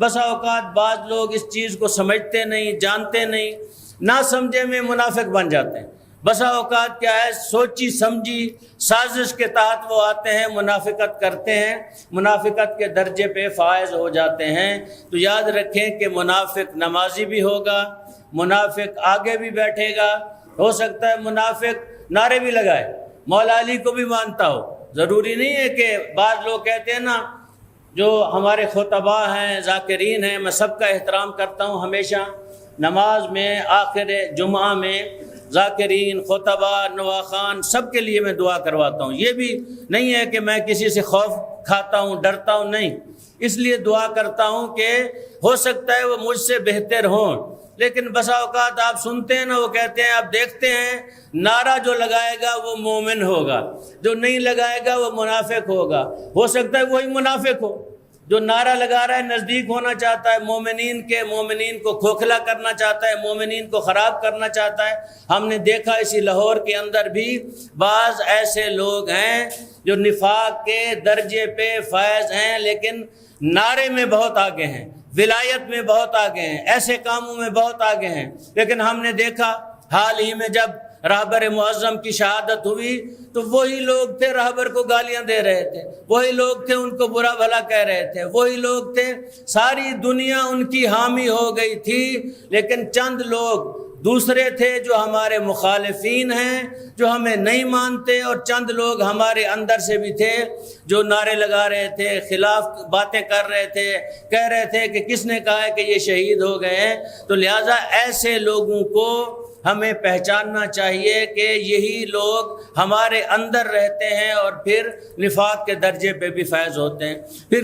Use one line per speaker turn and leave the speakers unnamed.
بسا اوقات بعض لوگ اس چیز کو سمجھتے نہیں، جانتے نہیں، نہ سمجھے میں منافق بن جاتے ہیں۔ بسا اوقات کیا ہے، سوچی سمجھی سازش کے تحت وہ آتے ہیں، منافقت کرتے ہیں، منافقت کے درجے پہ فائز ہو جاتے ہیں۔ تو یاد رکھیں کہ منافق نمازی بھی ہوگا، منافق آگے بھی بیٹھے گا، ہو سکتا ہے منافق نعرے بھی لگائے، مولا علی کو بھی مانتا ہو۔ ضروری نہیں ہے کہ بعض لوگ کہتے ہیں نا، جو ہمارے خطبہ ہیں، ذاکرین ہیں، میں سب کا احترام کرتا ہوں، ہمیشہ نماز میں آخر جمعہ میں ذاکرین، خطبہ، نواخوان سب کے لیے میں دعا کرواتا ہوں۔ یہ بھی نہیں ہے کہ میں کسی سے خوف کھاتا ہوں، ڈرتا ہوں، نہیں، اس لیے دعا کرتا ہوں کہ ہو سکتا ہے وہ مجھ سے بہتر ہوں۔ لیکن بسا اوقات آپ سنتے ہیں نا، وہ کہتے ہیں، آپ دیکھتے ہیں نعرہ جو لگائے گا وہ مومن ہوگا، جو نہیں لگائے گا وہ منافق ہوگا۔ ہو سکتا ہے وہی منافق ہو جو نعرہ لگا رہا ہے، نزدیک ہونا چاہتا ہے مومنین کو کھوکھلا کرنا چاہتا ہے، مومنین کو خراب کرنا چاہتا ہے۔ ہم نے دیکھا اسی لاہور کے اندر بھی بعض ایسے لوگ ہیں جو نفاق کے درجے پہ فائز ہیں، لیکن نعرے میں بہت آگے ہیں، ولایت میں بہت آگے ہیں، ایسے کاموں میں بہت آگے ہیں۔ لیکن ہم نے دیکھا حال ہی میں جب رہبر معظم کی شہادت ہوئی تو وہی لوگ تھے رہبر کو گالیاں دے رہے تھے، وہی لوگ تھے ان کو برا بھلا کہہ رہے تھے، وہی لوگ تھے، ساری دنیا ان کی حامی ہو گئی تھی، لیکن چند لوگ دوسرے تھے جو ہمارے مخالفین ہیں، جو ہمیں نہیں مانتے، اور چند لوگ ہمارے اندر سے بھی تھے جو نعرے لگا رہے تھے، خلاف باتیں کر رہے تھے، کہہ رہے تھے کہ کس نے کہا ہے کہ یہ شہید ہو گئے ہیں۔ تو لہٰذا ایسے لوگوں کو ہمیں پہچاننا چاہیے کہ یہی لوگ ہمارے اندر رہتے ہیں اور پھر نفاق کے درجے پہ بھی فائز ہوتے ہیں۔ پھر